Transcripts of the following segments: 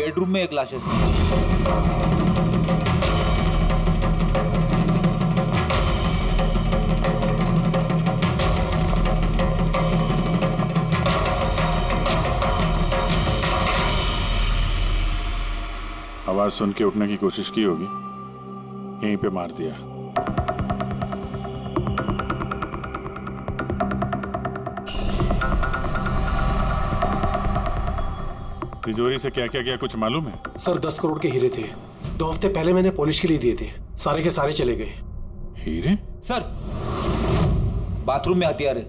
Bedroom में एक लाश है। आवाज सुन के उठने की कोशिश की होगी, यहीं पे मार दिया। तिजोरी से क्या क्या गया कुछ मालूम है? सर 10 करोड़ के हीरे थे, 2 हफ्ते पहले मैंने पॉलिश के लिए दिए थे, सारे के सारे चले गए। हीरे? सर बाथरूम में हथियार है।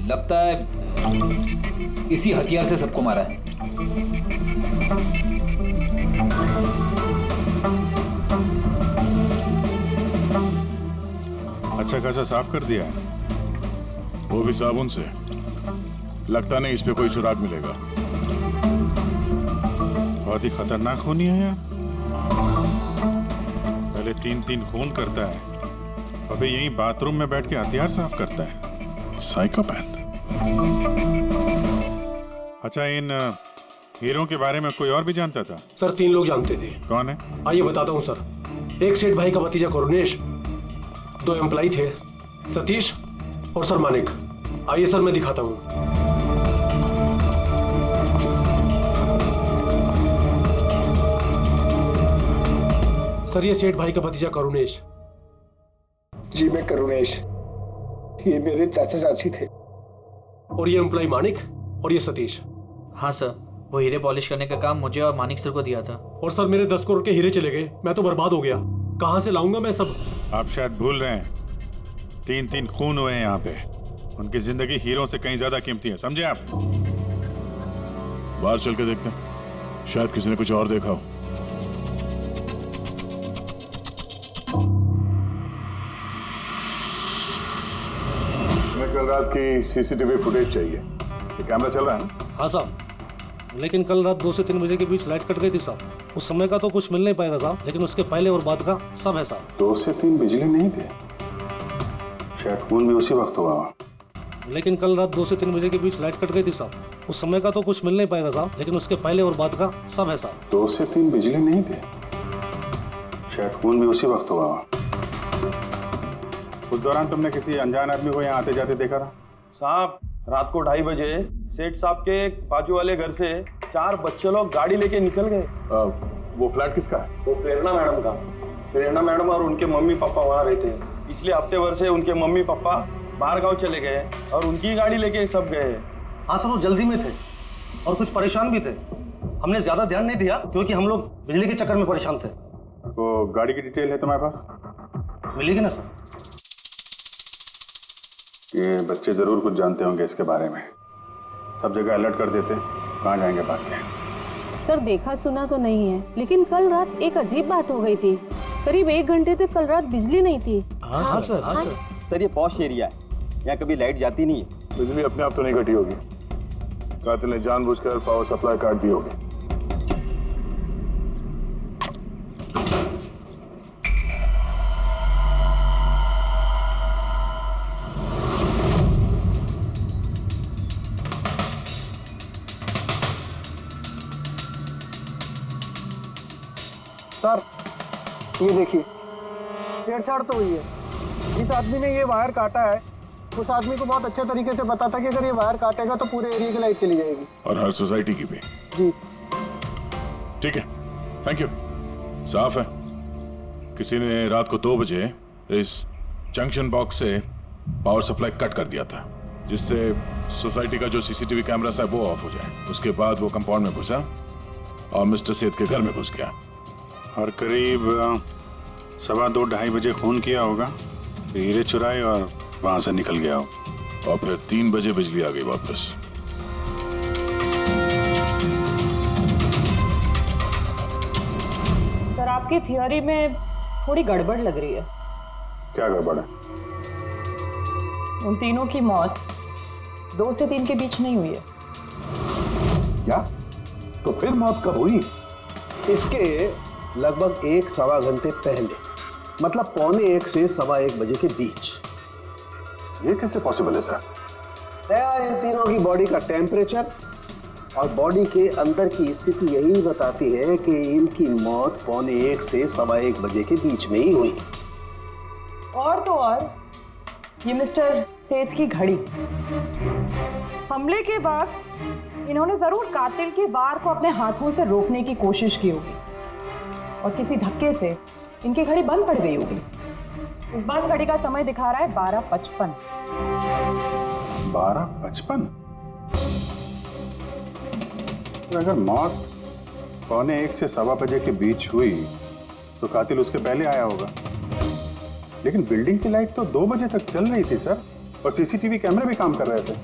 लगता है इसी हथियार से सबको मारा है। अच्छा खासा साफ कर दिया है, वो भी साबुन से। लगता नहीं इस पे कोई सुराग मिलेगा। बहुत ही खतरनाक खूनी है यार। पहले 3-3 खून करता है, अबे यहीं बाथरूम में बैठ के हथियार साफ करता है। साइकोपैथ। अच्छा, इन हीरों के बारे में कोई और भी जानता था? सर 3 लोग जानते थे। कौन है? आइए बताता हूँ सर। एक सेठ भाई का भतीजा करुणेश, 2 एम्प्लॉय थे, सतीश और सर मानिक। आइए सर मैं दिखाता हूँ। सर ये सेठ भाई का भतीजा करुणेश। जी मैं करुणेश, ये मेरे चाचा चाची थे। और ये एम्प्लॉय मानिक और ये सतीश। हाँ सर, वो हीरे पॉलिश करने का काम मुझे और मानिक सर को दिया था। और सर मेरे 10 करोड़ के हीरे चले गए, मैं तो बर्बाद हो गया। कहाँ से लाऊंगा मैं सब? आप शायद भूल रहे हैं, 3-3 खून हुए हैं यहाँ पे। उनकी जिंदगी हीरों से कहीं ज्यादा कीमती है, समझे आप? बाहर चल के देखते हैं, शायद किसी ने कुछ और देखा हो। हमें कल रात की सीसीटीवी फुटेज चाहिए। ये कैमरा चल रहा है ना? हाँ साहब, लेकिन कल रात 2 से 3 बजे के बीच लाइट कट गई थी साहब। उस समय का तो कुछ मिल नहीं पाएगा साहब, लेकिन उसके पहले और बाद का सब है साहब। 2 से 3 बिजली नहीं थे, शायद खून भी उसी वक्त हुआ। लेकिन कल रात 2 से 3 बजे के बीच लाइट कट गई थी साहब। उस समय का तो कुछ मिल नहीं पाएगा साहब, लेकिन उसके पहले और बाद का सब है साहब। 2 से 3 बिजली नहीं थे, शायद खून भी उसी वक्त हुआ। उस दौरान तुमने किसी अनजान आदमी को यहाँ आते जाते देखा था? साहब रात को 2:30 बजे सेठ साहब के बाजू वाले घर से 4 बच्चे लोग गाड़ी लेके निकल गए। वो फ्लैट किसका है? वो प्रेरणा मैडम का। प्रेरणा मैडम और उनके मम्मी पापा वहाँ रहते हैं। पिछले हफ्ते भर से उनके मम्मी पापा बाहर गाँव चले गए और उनकी गाड़ी लेके सब गए। हाँ सर, वो जल्दी में थे और कुछ परेशान भी थे। हमने ज्यादा ध्यान नहीं दिया क्योंकि हम लोग बिजली के चक्कर में परेशान थे। वो गाड़ी की डिटेल है तुम्हारे पास? मिलेगी ना सर? ये बच्चे जरूर कुछ जानते होंगे इसके बारे में। सब जगह अलर्ट कर देते, कहाँ जाएंगे बात के। सर देखा सुना तो नहीं है, लेकिन कल रात एक अजीब बात हो गई थी। करीब 1 घंटे तक कल रात बिजली नहीं थी। हाँ सर। सर ये पॉश एरिया है, यहाँ कभी लाइट जाती नहीं है। बिजली अपने आप तो नहीं कटी होगी, कातिल ने जानबूझकर पावर सप्लाई काट दी होगी। सर ये देखिए, छेड़छाड़ तो हुई है। जिस आदमी ने ये वायर काटा है उस आदमी को बहुत अच्छे तरीके से पता था कि अगर ये वायर काटेगा तो पूरे एरिया की लाइट चली जाएगी। और हर सोसाइटी की भी। जी ठीक है, थैंक यू। साफ है, किसी ने रात को 2 बजे इस जंक्शन बॉक्स से पावर सप्लाई कट कर दिया था, जिससे सोसाइटी का जो सीसीटीवी कैमरा है वो ऑफ हो जाए। उसके बाद वो कंपाउंड में घुसा और मिस्टर सेठ के घर में घुस गया। और करीब 2:15-2:30 बजे खून किया होगा, हीरे चुराए और वहां से निकल गया हो। और फिर 3 बजे बिजली आ गई वापस। सर आपकी थियोरी में थोड़ी गड़बड़ लग रही है। क्या गड़बड़ है? उन तीनों की मौत 2 से 3 के बीच नहीं हुई है। क्या? तो फिर मौत कब हुई? इसके लगभग 1-1.25 घंटे पहले। मतलब 1:15 से 1:15 बजे के बीच। ये कैसे पॉसिबल है सर? इन तीनों की बॉडी का टेम्परेचर और बॉडी के अंदर की स्थिति यही बताती है कि इनकी मौत 1:15 से 1:15 बजे के बीच में ही हुई। और तो और ये मिस्टर सेठ की घड़ी, हमले के बाद इन्होंने जरूर कातिल के वार को अपने हाथों से रोकने की कोशिश की होगी और किसी धक्के से इनकी घड़ी बंद पड़ गई होगी। इस बंद घड़ी का समय दिखा रहा है 12:55। 12:55? तो अगर मौत 1:15 से 1:15 बजे के बीच हुई तो कातिल उसके पहले आया होगा। लेकिन बिल्डिंग की लाइट तो 2 बजे तक चल रही थी सर, और सीसीटीवी कैमरे भी काम कर रहे थे।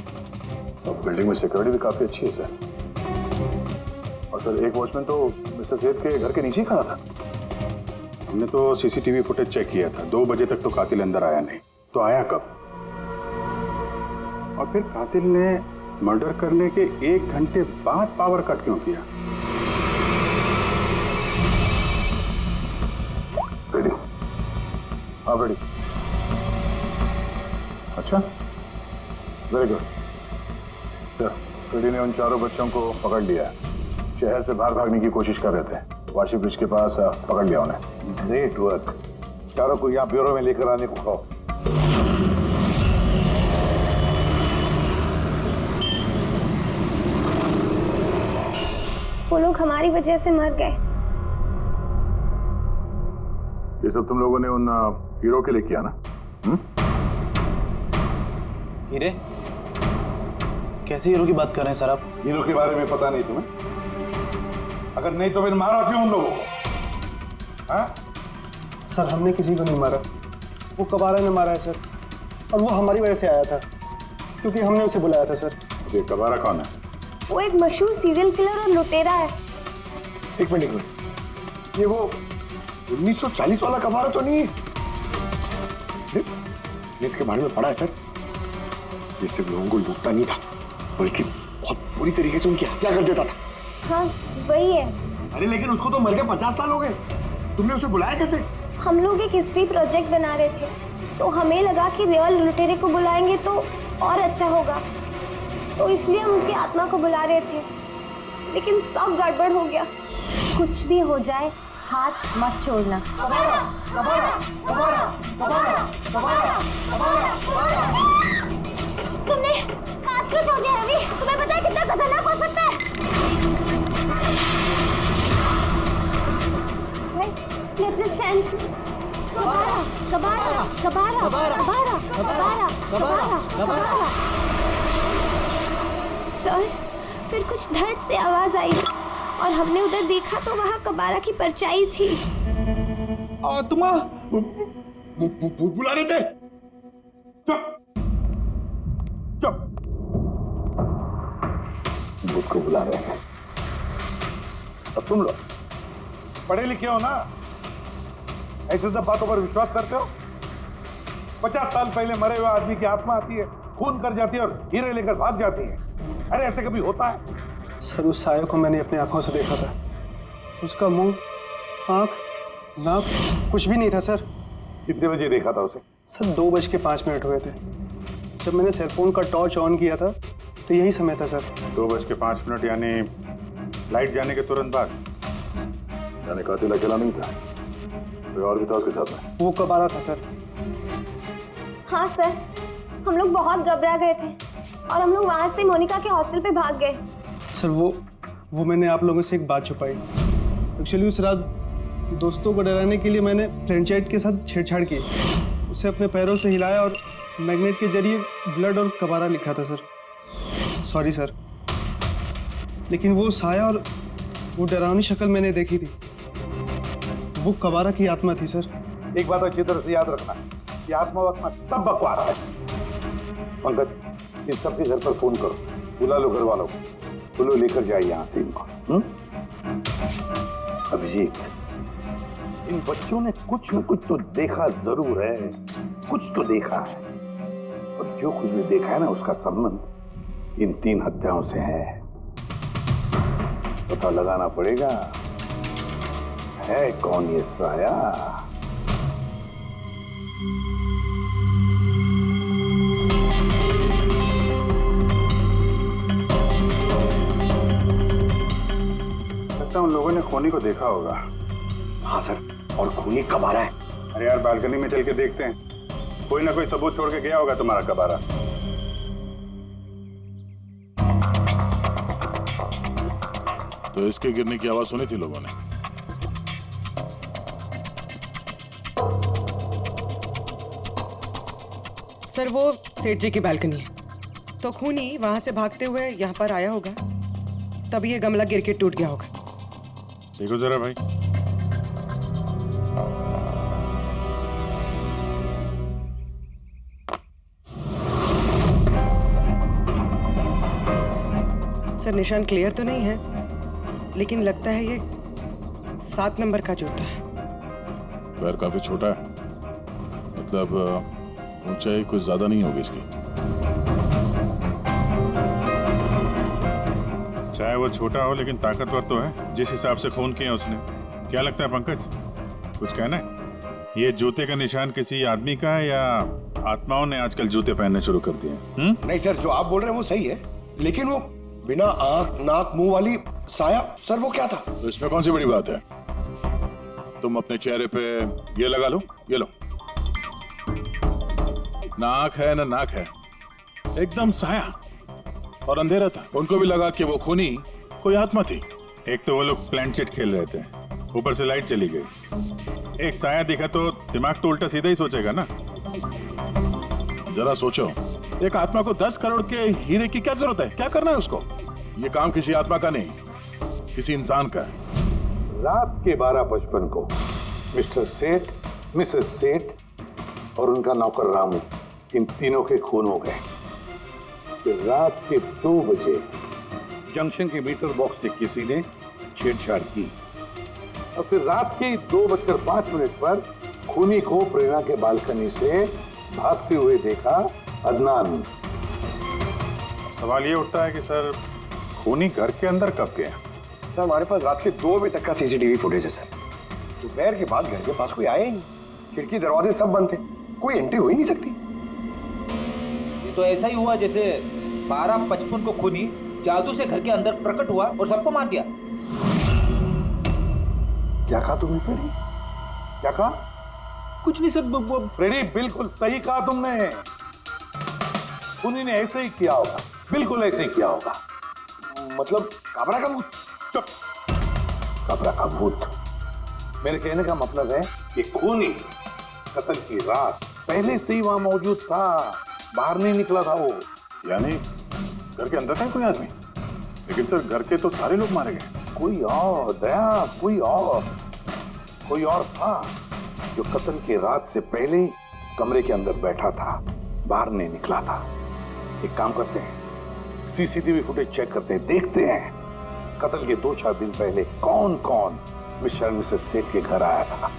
और बिल्डिंग में सिक्योरिटी भी काफी अच्छी है सर। और सर एक वॉचमैन तो मिस्टर सेठ के घर के नीचे ही खड़ा था। हमने तो सीसीटीवी फुटेज चेक किया था, 2 बजे तक तो कातिल अंदर आया नहीं। तो आया कब? और फिर कातिल ने मर्डर करने के 1 घंटे बाद पावर कट क्यों किया? रेडी? हाँ रेडी। अच्छा, वेरी गुड। रेडी ने उन चारों बच्चों को पकड़ लिया है। शहर से बाहर भागने की कोशिश कर रहे थे, वाशी ब्रिज के पास पकड़ लिया उन्हें। Great work. चारों को यहाँ ब्यूरो में लेकर आने को कहो। वो लोग हमारी वजह से मर गए। ये सब तुम लोगों ने उन हीरो के लिए किया ना? हीरे? कैसे हीरो की बात कर रहे हैं सर आप? हीरो के बारे में पता नहीं तुम्हें? अगर नहीं तो फिर मारा क्यों उन लोगों को? हाँ? सर हमने किसी को नहीं मारा, वो कबारा ने मारा है सर, और वो हमारी वजह से आया था क्योंकि हमने उसे बुलाया था सर। ये कबारा कौन है? वो एक मशहूर सीरियल किलर और लुटेरा है। एक मिनट, ये वो 1940 वाला कबारा तो नहीं? इसके बारे में पढ़ा है सर। ये सिर्फ लोगों को लूटता नहीं था, बल्कि बहुत बुरी तरीके से उनकी हत्या कर देता था। हाँ वही है। अरे लेकिन उसको तो मर के 50 साल हो गए, तुमने उसे बुलाया कैसे? हम लोग एक हिस्ट्री प्रोजेक्ट बना रहे थे, तो हमें लगा कि रियल लुटेरे को बुलाएंगे तो और अच्छा होगा, तो इसलिए हम उसकी आत्मा को बुला रहे थे। लेकिन सब गड़बड़ हो गया। कुछ भी हो जाए हाथ मत छोड़ना। तुमने हाथ क्यों छोड़ दिया रवि? तुम्हें पता है कितना खतरनाक हो सकता है? Let's just stand. कबारा, कबारा, कबारा, कबारा, कबारा, कबारा, कबारा। सर, फिर कुछ धड़ से आवाज आई और हमने उधर देखा तो वहाँ कबारा की परछाई थी। तुम बुला रहे थे? चुप चुप। भूत को बुला रहे हैं। अब तुम लोग पढ़े लिखे हो ना, ऐसे सब बातों पर विश्वास करते हो? 50 साल पहले मरे हुए आदमी की आत्मा आती है, खून कर जाती है और हीरे लेकर भाग जाती है। अरे ऐसे कभी होता है? सर उस साया को मैंने अपनी आंखों से देखा था। उसका मुंह, आंख, नाक कुछ भी नहीं था सर। कितने बजे देखा था उसे? सर 2:05 हुए थे। जब मैंने सेलफोन का टॉर्च ऑन किया था तो यही समय था सर। 2:05 यानी लाइट जाने के तुरंत बाद? यानी कातिल अकेला नहीं था, कोई और भी था उसके साथ में? वो कबारा था सर। हाँ सर, हम लोग बहुत घबरा गए थे और हम लोग वहाँ से मोनिका के हॉस्टल पे भाग गए। सर वो मैंने आप लोगों से एक बात छुपाई। एक्चुअली उस रात दोस्तों को डराने के लिए मैंने फ्रेंचाइट के साथ छेड़छाड़ की, उसे अपने पैरों से हिलाया और मैग्नेट के जरिए ब्लड और कबारा लिखा था सर। सॉरी सर, लेकिन वो साया और वो डरावनी शक्ल मैंने देखी थी, वो कबारा की आत्मा थी सर। एक बात अच्छी तरह से याद रखना, ये आत्मा वात्मा सब बकवास है। पंकज, इस सबके घर पर फोन करो, बुला लो घर वालों को, बोलो लेकर जाए यहाँ से इनको। अभिजीत, इन बच्चों ने कुछ न कुछ तो देखा जरूर है, कुछ तो देखा है, और जो कुछ भी देखा है ना उसका संबंध इन 3 हत्याओं से है। पता लगाना पड़ेगा है कौन ये साया लगता है उन लोगों ने खूनी को देखा होगा। हाँ सर, और खूनी कब आ रहा है? अरे यार बालकनी में चल के देखते हैं, कोई ना कोई सबूत छोड़ के गया होगा तुम्हारा कबारा। तो इसके गिरने की आवाज सुनी थी लोगों ने? सर वो सेठ जी की बालकनी है, तो खूनी वहां से भागते हुए यहाँ पर आया होगा, तभी ये गमला गिर के टूट गया होगा। देखो जरा भाई। सर निशान क्लियर तो नहीं है, लेकिन लगता है ये 7 नंबर का जूता है। पैर काफी छोटा है, मतलब ऊंचाई कुछ ज्यादा नहीं होगी इसकी। चाहे वो छोटा हो लेकिन ताकतवर तो है, जिस हिसाब से खून किया उसने। क्या लगता है पंकज, कुछ कहना है? ये जूते का निशान किसी आदमी का है या आत्माओं ने आजकल जूते पहनने शुरू कर दिए? नहीं सर, जो आप बोल रहे हैं वो सही है, लेकिन वो बिना आंख नाक मुंह वाली साया, सर वो क्या था? तो इसमें कौन सी बड़ी बात है? तुम अपने चेहरे पे ये लगा लो, ये लो। ना आंख है ना नाक है, एकदम साया और अंधेरा था। उनको भी लगा कि वो खूनी कोई आत्मा थी। एक तो वो लोग प्लेनचेट खेल रहे थे, ऊपर से लाइट चली गई, एक साया दिखा तो दिमाग तो उल्टा सीधा ही सोचेगा ना। जरा सोचो, एक आत्मा को 10 करोड़ के हीरे की क्या जरूरत है? क्या करना है उसको? ये काम किसी आत्मा का नहीं, किसी इंसान का है। रात के 12:55 को मिस्टर सेठ, मिसेस सेठ और उनका नौकर रामू, इन तीनों के खून हो गए। फिर रात के 2 बजे जंक्शन के मीटर बॉक्स से किसी ने छेड़छाड़ की और फिर रात के 2:05 पर खूनी को प्रेरणा के बालकनी से भागते हुए देखा अदनान। सवाल ये उठता है कि सर खूनी घर के अंदर कब गया? सर हमारे पास रात के 2 बजे तक का सीसीटीवी फुटेज है सर। दोपहर के बाद घर के पास कोई आया ही नहीं, खिड़की दरवाजे सब बंद थे, कोई एंट्री हो ही नहीं सकती। ये तो ऐसा ही हुआ जैसे 12:55 को खूनी जादू से घर के अंदर प्रकट हुआ और सबको मार दिया। क्या कहा तुमने फ्रेडी? क्या कहा? कुछ नहीं सर। फ्रेडी बिल्कुल सही कहा तुमने, खूनी ने ऐसे ही किया होगा, बिल्कुल ऐसे ही किया होगा। मतलब काबरा का भूत? चुप, काबरा का भूत। मेरे कहने का मतलब है कि खूनी कत्ल की रात पहले से ही वहां मौजूद था, बाहर नहीं निकला था वो। यानी घर के अंदर था कोई आदमी? लेकिन सर घर के तो सारे लोग मारे गए। कोई और दया, कोई और था जो कत्ल की रात से पहले ही कमरे के अंदर बैठा था, बाहर नहीं निकला था। एक काम करते हैं, सीसीटीवी फुटेज चेक करते हैं, देखते हैं कत्ल के 2-4 दिन पहले कौन कौन मिस्टर मिसेस सेठ के घर आया था।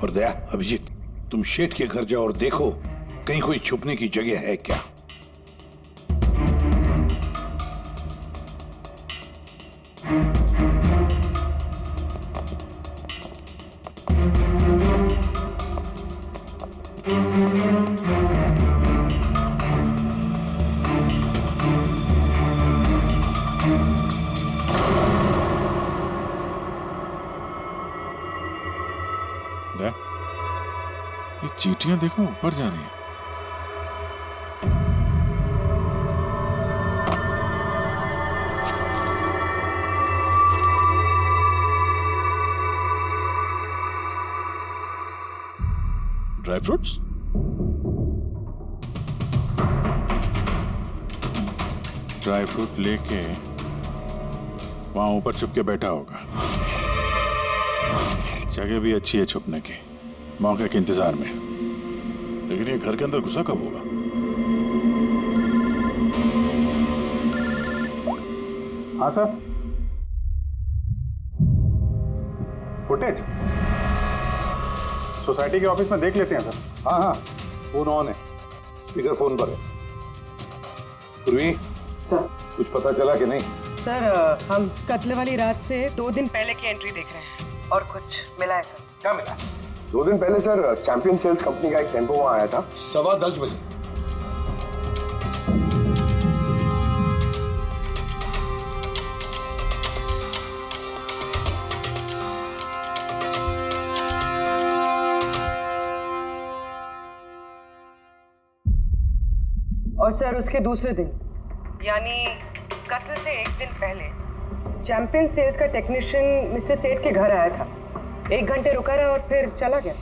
और दया, अभिजीत, तुम सेठ के घर जाओ और देखो कहीं कोई छुपने की जगह है क्या। ये चींटियां देखो ऊपर जा रही हैं। Dry fruits? ड्राई फ्रूट लेके वहां ऊपर छुप के बैठा होगा। जगह भी अच्छी है छुपने की, मौके के इंतजार में। लेकिन ये घर के अंदर घुसा कब होगा? हाँ सर, फुटेज सोसाइटी के ऑफिस में देख लेते हैं सर। हाँ हाँ, फोन ऑन है, स्पीकर फोन पर है। पूर्वी सर, कुछ पता चला कि नहीं? सर हम कत्ल वाली रात से 2 दिन पहले की एंट्री देख रहे हैं और कुछ मिला है सर। क्या मिला? 2 दिन पहले सर चैंपियन सेल्स कंपनी का एक टेम्पो वहां आया था 10:15 बजे। और सर उसके दूसरे दिन यानी कत्ल से एक दिन पहले चैंपियन सेल्स का टेक्नीशियन मिस्टर सेठ के घर आया था। 1 घंटे रुका रहा और फिर चला गया।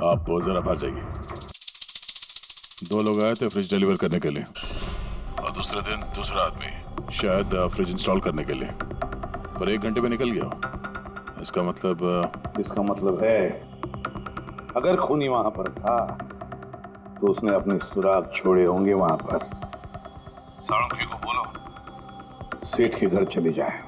आप जरा बाहर जाइए। 2 लोग आए थे फ्रिज डिलीवर करने के लिए और दूसरे दिन दूसरा आदमी शायद फ्रिज इंस्टॉल करने के लिए, पर 1 घंटे में निकल गया। इसका मतलब है अगर खूनी वहां पर था तो उसने अपने सुराग छोड़े होंगे वहां पर। साळुंखे को बोलो सेठ के घर चले जाए।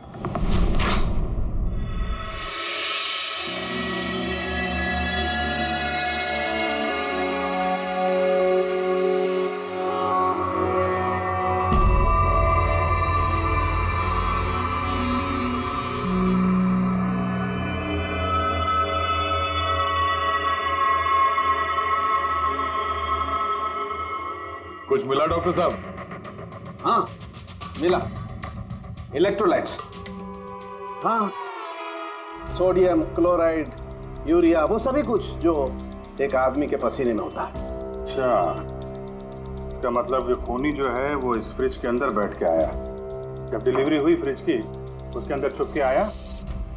कुछ मिला डॉक्टर साहब? हाँ मिला, इलेक्ट्रोलाइट्स। हाँ, सोडियम क्लोराइड, यूरिया, वो सभी कुछ जो एक आदमी के पसीने में होता है। अच्छा, इसका मतलब जो खूनी जो है वो इस फ्रिज के अंदर बैठ के आया। जब डिलीवरी हुई फ्रिज की उसके अंदर छुप के आया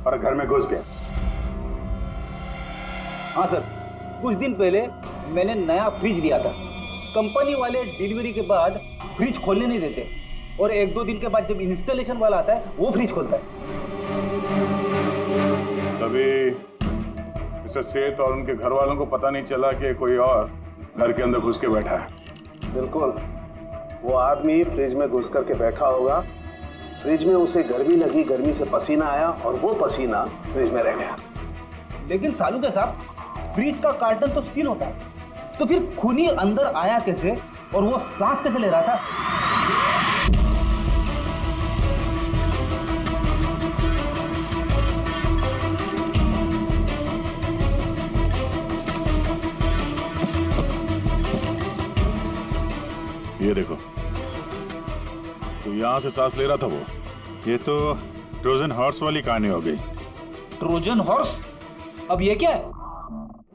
और घर में घुस गया। हाँ सर, कुछ दिन पहले मैंने नया फ्रिज लिया था। कंपनी वाले डिलीवरी के बाद फ्रिज खोलने नहीं देते और 1-2 दिन के बाद जब इंस्टॉलेशन वाला आता है वो फ्रिज खोलता है। तभी मिस्टर सेठ और उनके घर वालों को पता नहीं चला कि कोई और घर के अंदर घुस के बैठा है। बिल्कुल, वो आदमी फ्रिज में घुस करके बैठा होगा। फ्रिज में उसे गर्मी लगी, गर्मी से पसीना आया और वो पसीना फ्रिज में रह गया। लेकिन सालुंखे साहब, फ्रिज का कार्टन तो सील होता है, तो फिर खूनी अंदर आया कैसे और वो सांस कैसे ले रहा था? ये देखो, तो यहां से सांस ले रहा था वो। ये तो ट्रोजन हॉर्स वाली कहानी हो गई। Trojan horse? अब ये क्या है?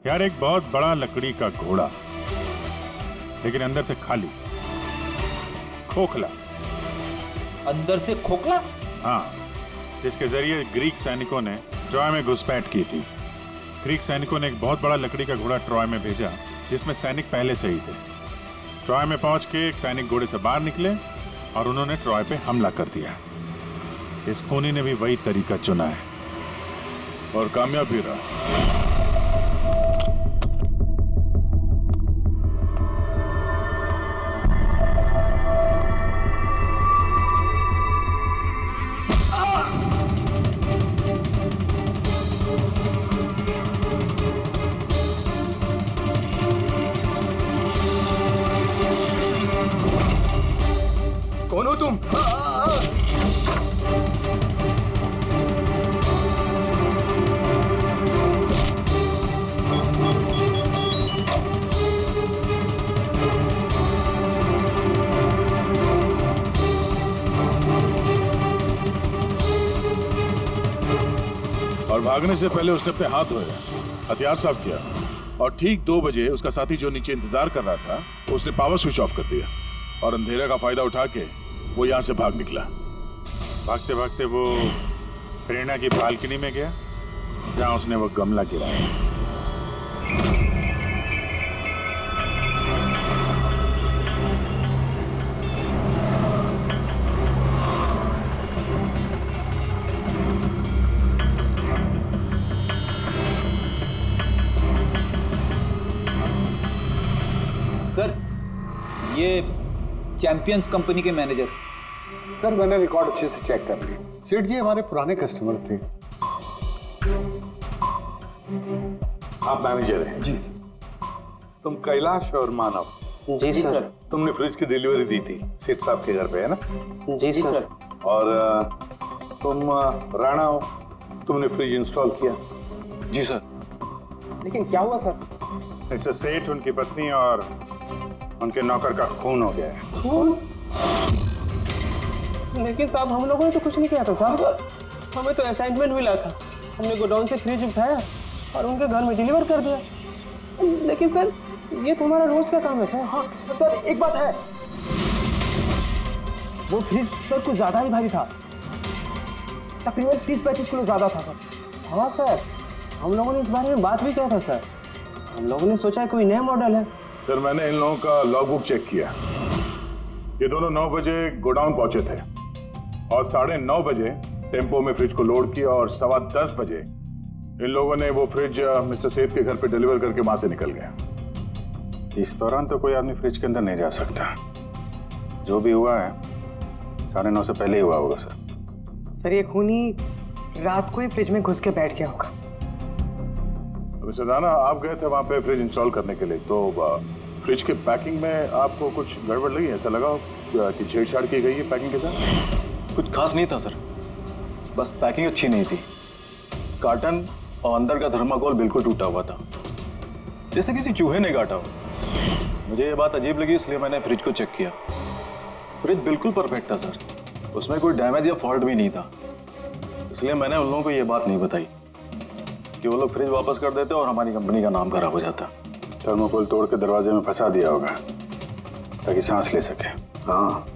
यार, एक बहुत बड़ा लकड़ी का घोड़ा, लेकिन अंदर से खाली, खोखला। अंदर से खोखला? हाँ, जिसके जरिए ग्रीक सैनिकों ने ट्रॉय में घुसपैठ की थी। ग्रीक सैनिकों ने एक बहुत बड़ा लकड़ी का घोड़ा ट्रॉय में भेजा जिसमें सैनिक पहले से ही थे। ट्रॉय में पहुंच के एक सैनिक घोड़े से बाहर निकले और उन्होंने ट्रॉय पे हमला कर दिया। इस खूनी ने भी वही तरीका चुना है और कामयाब भी रहा। कौन हो तुम? और भागने से पहले उसने अपने हाथ धोए, हथियार साफ किया और ठीक 2 बजे उसका साथी जो नीचे इंतजार कर रहा था उसने पावर स्विच ऑफ कर दिया और अंधेरे का फायदा उठा के वो यहाँ से भाग निकला। भागते भागते वो प्रेरणा की बालकनी में गया जहाँ उसने वो गमला गिराया। सर, ये चैंपियंस कंपनी के मैनेजर। सर, मैंने रिकॉर्ड अच्छे से चेक कर लिया। सेठ जी हमारे पुराने कस्टमर थे। आप मैनेजर हैं? जी सर। तुम कैलाश और मानव? जी सर। तुमने फ्रिज की डिलीवरी दी थी सेठ साहब के घर पे, है ना? जी सर। और तुम राणा हो, तुमने फ्रिज इंस्टॉल किया? जी सर। लेकिन क्या हुआ सर? मिस्टर सेठ, उनकी पत्नी और उनके नौकर का खून हो गया है। खून? लेकिन साहब हम लोगों ने तो कुछ नहीं किया था साहब। हमें तो असाइनमेंट मिला था, हमने गोडाउन से फ्रिज उठाया और उनके घर में डिलीवर कर दिया। लेकिन सर ये तुम्हारा रोज का काम है सर। हाँ सर, एक बात है, वो फ्रिज सर कुछ ज्यादा ही भारी था, तकरीबन 30-35 किलो ज्यादा था सर। हाँ सर, हम लोगों ने इस बारे में बात भी किया था सर। हम लोगों ने सोचा कोई नया मॉडल है। सर मैंने इन लोगों का लॉगबुक चेक किया, ये दोनों 9 बजे गोडाउन पहुंचे थे और 9:30 बजे टेम्पो में फ्रिज को लोड किया और 10:15 बजे इन लोगों ने वो फ्रिज मिस्टर सेठ के घर पे डिलीवर करके वहां से निकल गए। इस दौरान तो कोई आदमी फ्रिज के अंदर नहीं जा सकता। जो भी हुआ है 9:30 से पहले ही हुआ होगा सर। सर ये खूनी रात को ही फ्रिज में घुस के बैठ गया होगा। मिस्टर राणा, आप गए थे वहां पे फ्रिज इंस्टॉल करने के लिए, तो फ्रिज के पैकिंग में आपको कुछ गड़बड़ लगी? ऐसा लगा कि छेड़छाड़ की गई है पैकिंग के साथ? कुछ खास नहीं था सर, बस पैकिंग अच्छी नहीं थी। कार्टन और अंदर का थर्माकोल बिल्कुल टूटा हुआ था, जैसे किसी चूहे ने काटा हो। मुझे ये बात अजीब लगी, इसलिए मैंने फ्रिज को चेक किया। फ्रिज बिल्कुल परफेक्ट था सर, उसमें कोई डैमेज या फॉल्ट भी नहीं था। इसलिए मैंने उन लोगों को ये बात नहीं बताई कि वो लोग फ्रिज वापस कर देते और हमारी कंपनी का नाम खराब हो जाता। थर्मोकोल तोड़ के दरवाजे में फंसा दिया होगा ताकि सांस ले सके। हाँ,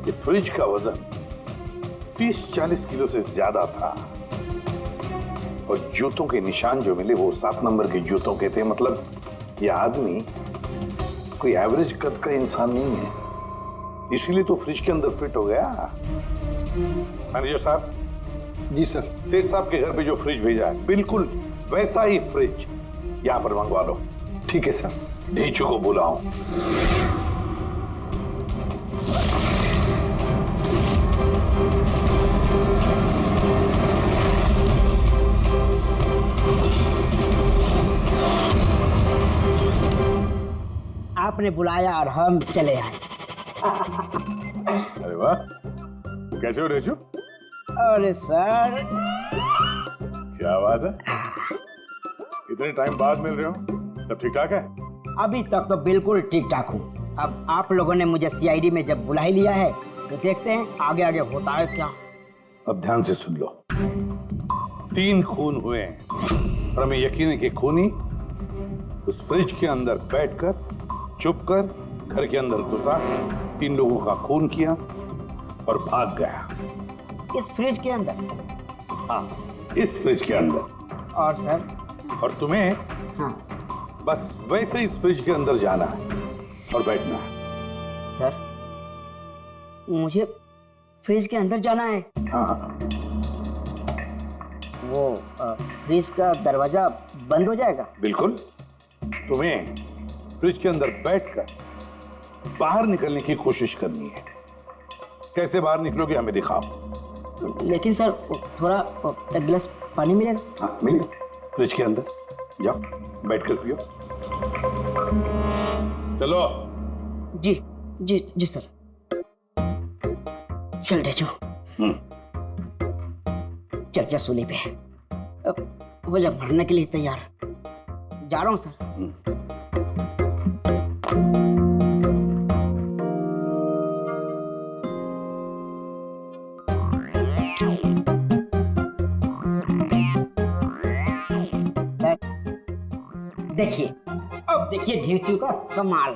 ये फ्रिज का वजन 30-40 किलो से ज्यादा था और जूतों के निशान जो मिले वो 7 नंबर के जूतों के थे। मतलब ये आदमी कोई एवरेज कद का इंसान नहीं है, इसीलिए तो फ्रिज के अंदर फिट हो गया। मैनेजर साहब। जी सर। सेठ साहब के घर पे जो फ्रिज भेजा है बिल्कुल वैसा ही फ्रिज यहाँ पर मंगवा लो। ठीक है सर। ढीचू को बुलाओ। आपने बुलाया और हम चले आए। अरे वाह, कैसे हो रेजू? अरे सर, क्या बात है, इतने टाइम बाद मिल रहे हो, सब ठीक ठाक है? अभी तक तो बिल्कुल ठीक ठाक हूँ। अब आप लोगों ने मुझे सीआईडी में जब बुला ही लिया है तो देखते हैं आगे आगे होता है क्या। अब ध्यान से सुन लो। 3 खून हुए हैं और हमें यकीन है कि खूनी उस फ्रिज के अंदर बैठकर चुपकर घर के अंदर घुसा, 3 लोगों का खून किया और भाग गया। इस फ्रिज के अंदर? हाँ, इस फ्रिज के अंदर। और सर? और तुम्हें हाँ, बस वैसे इस फ्रिज के अंदर जाना है और बैठना है। सर, मुझे फ्रिज के अंदर जाना है? हाँ। वो फ्रिज का दरवाजा बंद हो जाएगा? बिल्कुल। तुम्हें फ्रिज के अंदर बैठकर बाहर निकलने की कोशिश करनी है। कैसे बाहर निकलोगे हमें दिखाओ। लेकिन सर थोड़ा एक गिलास पानी मिलेगा? हाँ मिलेगा, फ्रिज के अंदर जाओ, बैठकर पियो। चलो। जी जी जी सर। चल ढेचू, चल जा सूली पे, हो जा भरने के लिए तैयार। जा रहा हूँ सर। देखिए, अब देखिए ढेचू का कमाल।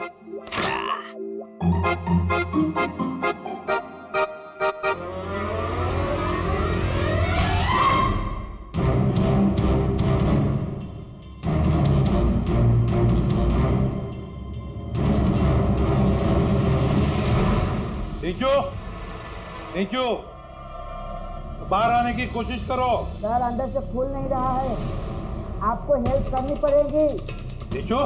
नीचू, नीचू, बाहर आने की कोशिश करो। सर अंदर से खुल नहीं रहा है, आपको हेल्प करनी पड़ेगी। नीचू,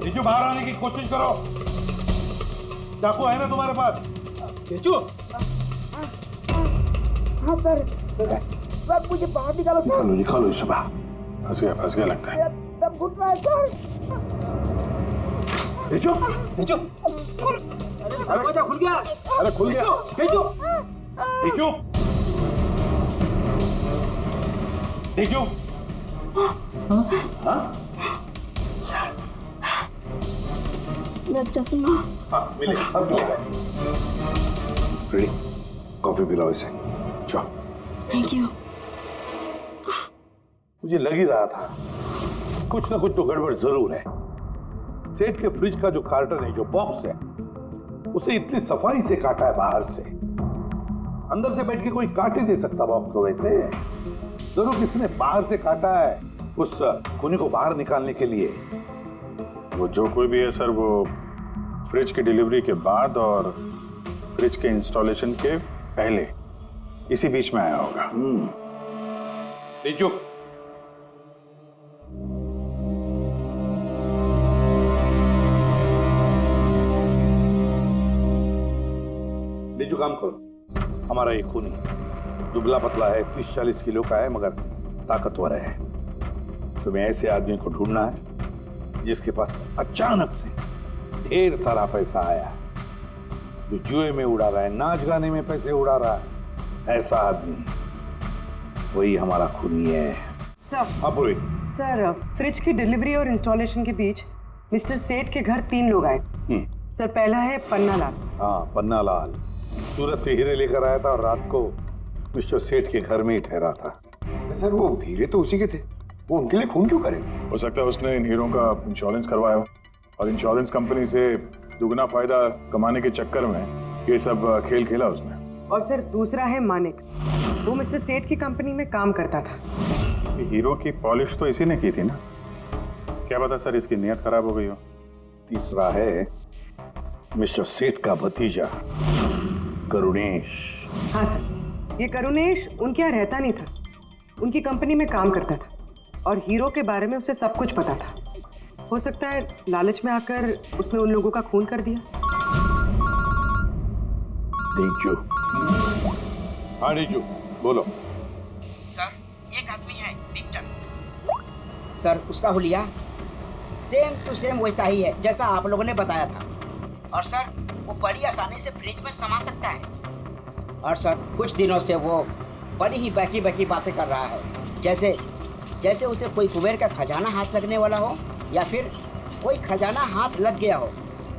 नीचू बाहर आने की कोशिश करो। चाकू है ना तुम्हारे पास? नीचू। हाँ सर, मुझे बाहर निकालो। निकालो निकालो इसे बाहर। फंस गया लगता है। तब घुट रहा है सर। नीचू, नीचू, दरवाजा खुल गया। अरे खुल गया। नीचू, नीचू, नीचू। हाँ? मेरा चश्मा। हाँ मिलेगा, सब मिलेगा। रेडी, कॉफी पिलाओ इसे। चलो। Thank you. मुझे लग ही रहा था कुछ ना कुछ तो गड़बड़ जरूर है। सेठ के फ्रिज का जो कार्टन है, जो बॉक्स है, उसे इतनी सफाई से काटा है बाहर से। अंदर से बैठ के कोई काट ही दे सकता बॉक्स को वैसे। जरूर किसी ने बाहर से काटा है उस खूनी को बाहर निकालने के लिए। वो जो कोई भी है सर, वो फ्रिज की डिलीवरी के बाद और फ्रिज के इंस्टॉलेशन के पहले इसी बीच में आया होगा। लीजो। लीजो, काम करो। हमारा ये खूनी दुबला पतला है, 30-40 किलो का है, मगर ताकतवर है। तुम्हें ऐसे आदमी को ढूंढना है जिसके पास अचानक से ढेर सारा पैसा आया है, जो जुए में उड़ा रहा है, नाच गाने में पैसे उड़ा रहा है। ऐसा आदमी, वही हमारा खूनी है। सर। हाँ पूरी। सर, फ्रिज की डिलीवरी और इंस्टॉलेशन के बीच मिस्टर सेठ के घर 3 लोग आए। सर, पहला है पन्ना लाल। हाँ, पन्ना लाल सूरत से हीरे लेकर आया था और रात को मिस्टर सेठ के घर में ही ठहरा था। सर, वो हीरे तो उसी के थे, वो उनके लिए खून क्यों करे? हो सकता है उसने इन हीरों का इंश्योरेंस करवाया हो और इंश्योरेंस कंपनी से दुगना फायदा कमाने के चक्कर में ये सब खेल खेला उसने। और सर, दूसरा है मानिक। वो मिस्टर सेठ की कंपनी में काम करता था। हीरो की पॉलिश तो इसी ने की थी ना, क्या पता सर इसकी नीयत खराब हो गई हो। तीसरा है मिस्टर सेठ का भतीजा करुणेश। हाँ सर, ये करुणेश उनके यहाँ रहता नहीं था, उनकी कंपनी में काम करता था और हीरो के बारे में उसे सब कुछ पता था। हो सकता है लालच में आकर उसने उन लोगों का खून कर दिया। रीजू। हाँ रीजू, बोलो। सर, एक आदमी है विक्टर। सर, उसका हुलिया सेम टू सेम वैसा ही है जैसा आप लोगों ने बताया था। और सर, वो बड़ी आसानी से फ्रिज में समा सकता है। और सर, कुछ दिनों से वो बड़ी ही बहकी बातें कर रहा है, जैसे उसे कोई कुबेर का खजाना हाथ लगने वाला हो या फिर कोई खजाना हाथ लग गया हो।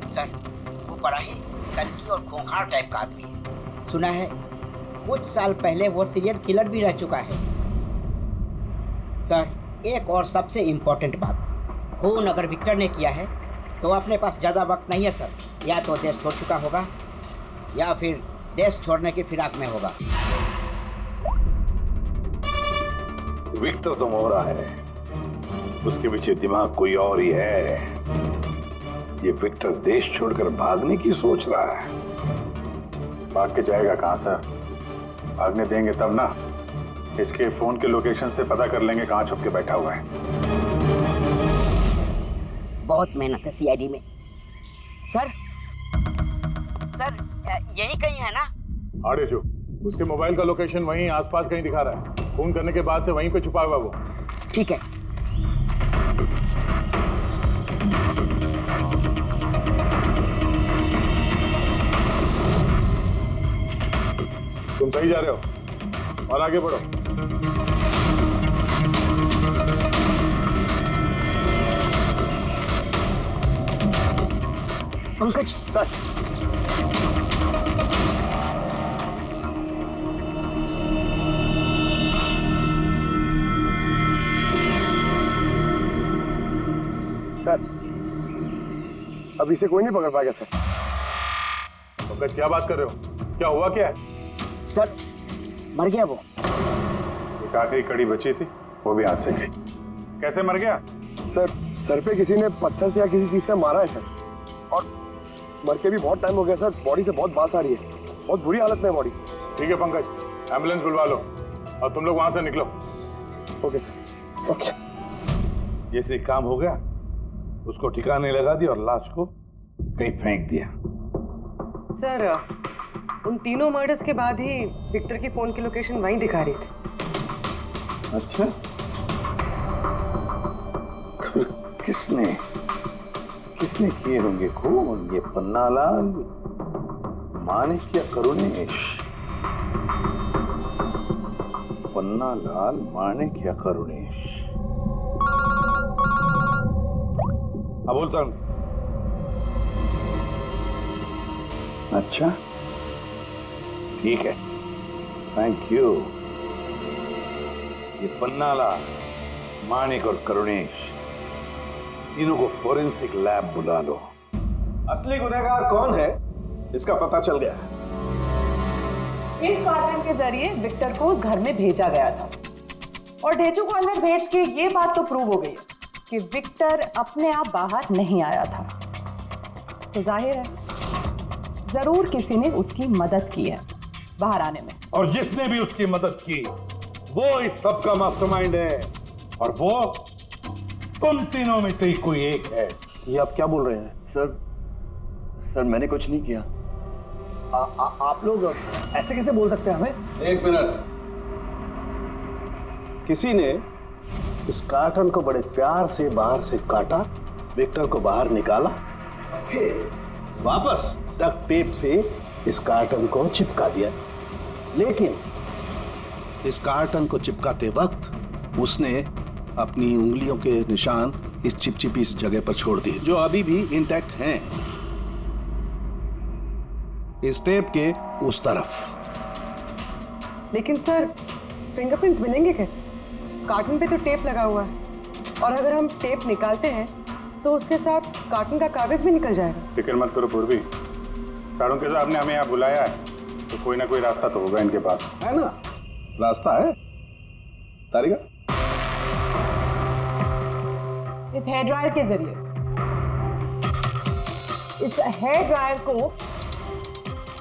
सर, वो बड़ा ही सल्टी और खूंखार टाइप का आदमी है। सुना है कुछ साल पहले वो सीरियल किलर भी रह चुका है। सर, एक और सबसे इम्पोर्टेंट बात, खून अगर विक्टर ने किया है तो अपने पास ज़्यादा वक्त नहीं है सर। या तो देश छोड़ चुका होगा या फिर देश छोड़ने की फिराक में होगा। विक्टर तो मोहरा है, उसके पीछे दिमाग कोई और ही है। ये विक्टर देश छोड़कर भागने की सोच रहा है। भाग के जाएगा कहाँ सर, भागने देंगे तब ना। इसके फोन के लोकेशन से पता कर लेंगे कहाँ छुप के बैठा हुआ है। बहुत मेहनत है सीआईडी में। सर, यही कहीं है ना? हाँ रीजू, उसके मोबाइल का लोकेशन वहीं आसपास कहीं दिखा रहा है। फोन करने के बाद से वहीं पे छुपा हुआ वो। ठीक है। तुम सही जा रहे हो और आगे बढ़ो। पंकज सर, अभी से कोई नहीं पकड़ पाएगा सर। पंकज, क्या बात कर रहे हो? क्या हुआ क्या है? सर, मर गया वो। एक आखिरी कड़ी बची थी, वो भी हाथ से गई। कैसे मर गया? सर पे किसी ने पत्थर से या किसी चीज से मारा है सर, और मर के भी बहुत टाइम हो गया सर। बॉडी से बहुत बास आ रही है, बहुत बुरी हालत में है बॉडी। ठीक है पंकज, एम्बुलेंस बुलवा लो और तुम लोग वहां से निकलो। Okay sir. ओके। जैसे काम हो गया, उसको ठिकाने लगा दिया और लाश को कहीं फेंक दिया। सर, उन तीनों मर्डर्स के बाद ही विक्टर की फोन की लोकेशन वहीं दिखा रही थी। अच्छा, तो किसने किए होंगे खून? ये पन्ना लाल, मानिक या करुणेश? पन्ना लाल, मानिक या करुणेश? हाँ, बोलता हूं। अच्छा, ठीक है, थैंक यू। ये पन्नाला, मानिक और करुणेश, तीनों को फोरेंसिक लैब बुला लो। असली गुनहगार कौन है इसका पता चल गया। इस कार्टन के जरिए विक्टर को उस घर में भेजा गया था और ढेचू को अंदर भेज के ये बात तो प्रूव हो गई कि विक्टर अपने आप बाहर नहीं आया था। तो जाहिर है जरूर किसी ने उसकी मदद की है बाहर आने में। और जिसने भी उसकी मदद की वो इस सब का मास्टरमाइंड है, और वो तुम तीनों में से ही कोई एक है। ये आप क्या बोल रहे हैं? सर मैंने कुछ नहीं किया। आप लोग ऐसे कैसे बोल सकते हैं हमें? एक मिनट। किसी ने इस कार्टन को बड़े प्यार से बाहर से काटा, विक्टर को बाहर निकाला, फिर वापस डक्ट टेप से इस कार्टन को चिपका दिया। लेकिन इस कार्टन को चिपकाते वक्त उसने अपनी उंगलियों के निशान इस चिपचिपी इस जगह पर छोड़ दिए, जो अभी भी इंटैक्ट हैं, इस टेप के उस तरफ। लेकिन सर फिंगरप्रिंट्स मिलेंगे कैसे? कार्टन पे तो टेप लगा हुआ है, और अगर हम टेप निकालते हैं तो उसके साथ कार्टन का कागज भी निकल जाएगा। फिक्र मत करो पूर्वी, सारों के साहब ने हमें यहाँ बुलाया है तो कोई ना कोई रास्ता तो होगा इनके पास। है ना, रास्ता है। तारिका, इस हेयर ड्रायर के जरिए इस हेयर ड्रायर को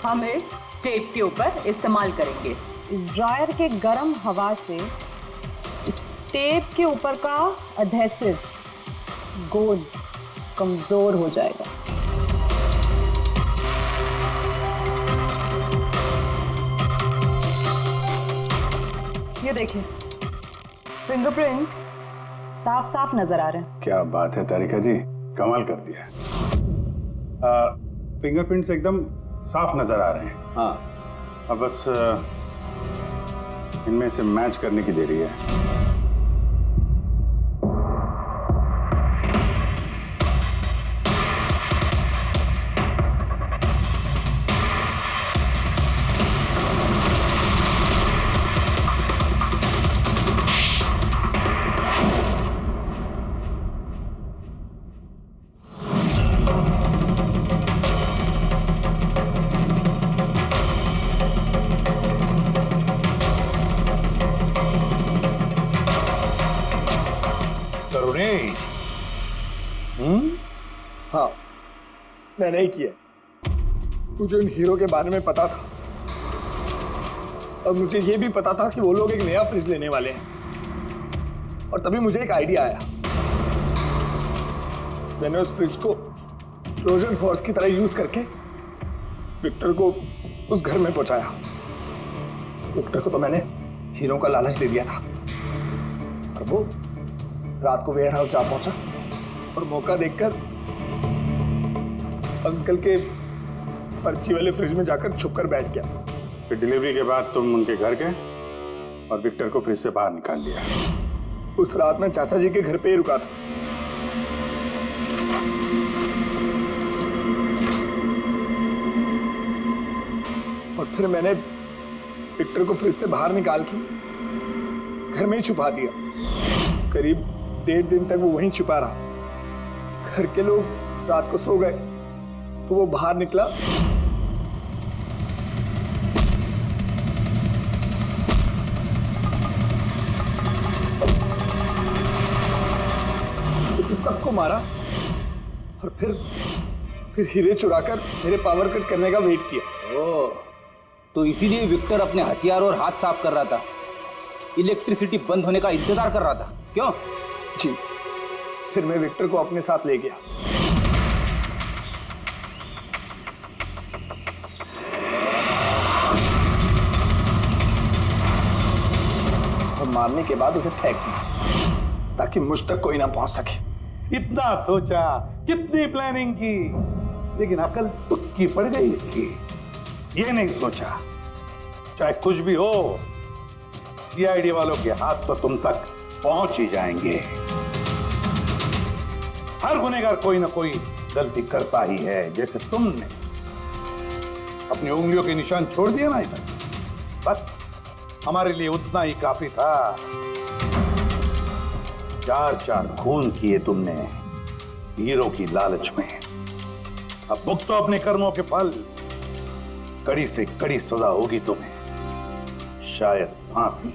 हम इस टेप के ऊपर इस्तेमाल करेंगे। इस ड्रायर के गर्म हवा से इस टेप के ऊपर का एडहेसिव गोंद कमजोर हो जाएगा। ये देखिए, फिंगरप्रिंट्स साफ साफ नजर आ रहे हैं। क्या बात है तारिका जी, कमाल कर दिया। फिंगरप्रिंट्स एकदम साफ नजर आ रहे हैं। हाँ, अब बस इनमें से मैच करने की देरी है। हाँ, मैंने ही किया। मुझे उन हीरो के बारे में पता था, और मुझे ये भी पता था कि वो लोग एक नया फ्रिज लेने वाले हैं। और तभी मुझे एक आइडिया आया। मैंने उस फ्रिज को ट्रोजन हॉर्स की तरह यूज करके विक्टर को उस घर में पहुंचाया। विक्टर को तो मैंने हीरो का लालच दे दिया था, और वो रात को वेयर हाउस जा पहुंचा और मौका देखकर अंकल के पर्ची वाले फ्रिज में जाकर छुपकर बैठ गया। फिर डिलीवरी के बाद तुम उनके घर गए और विक्टर को फ्रिज से बाहर निकाल दिया। उस रात मैं चाचा जी के घर पे ही रुका था। और फिर मैंने विक्टर को फ्रिज से बाहर निकाल के घर में ही छुपा दिया। करीब 1.5 दिन तक वो वहीं छुपा रहा। घर के लोग रात को सो गए तो वो बाहर निकला, उसने सबको मारा और फिर हीरे चुराकर मेरे पावर कट करने का वेट किया। ओह, तो इसीलिए विक्टर अपने हथियार और हाथ साफ कर रहा था, इलेक्ट्रिसिटी बंद होने का इंतजार कर रहा था, क्यों? जी, फिर मैं विक्टर को अपने साथ ले गया। और मारने के बाद उसे फेंक दिया ताकि मुझ तक कोई ना पहुंच सके। इतना सोचा, कितनी प्लानिंग की, लेकिन अकल तुक्की पड़ गई इसकी। ये नहीं सोचा चाहे कुछ भी हो, सीआईडी वालों के हाथ तो तुम तक पहुंच ही जाएंगे। हर गुनहगार कोई ना कोई गलती करता ही है, जैसे तुमने। अपनी उंगलियों के निशान छोड़ दिए ना इधर, बस हमारे लिए उतना ही काफी था। 4 खून किए तुमने हीरो की लालच में। अब भुगतो अपने कर्मों के फल। कड़ी से कड़ी सजा होगी तुम्हें, शायद फांसी।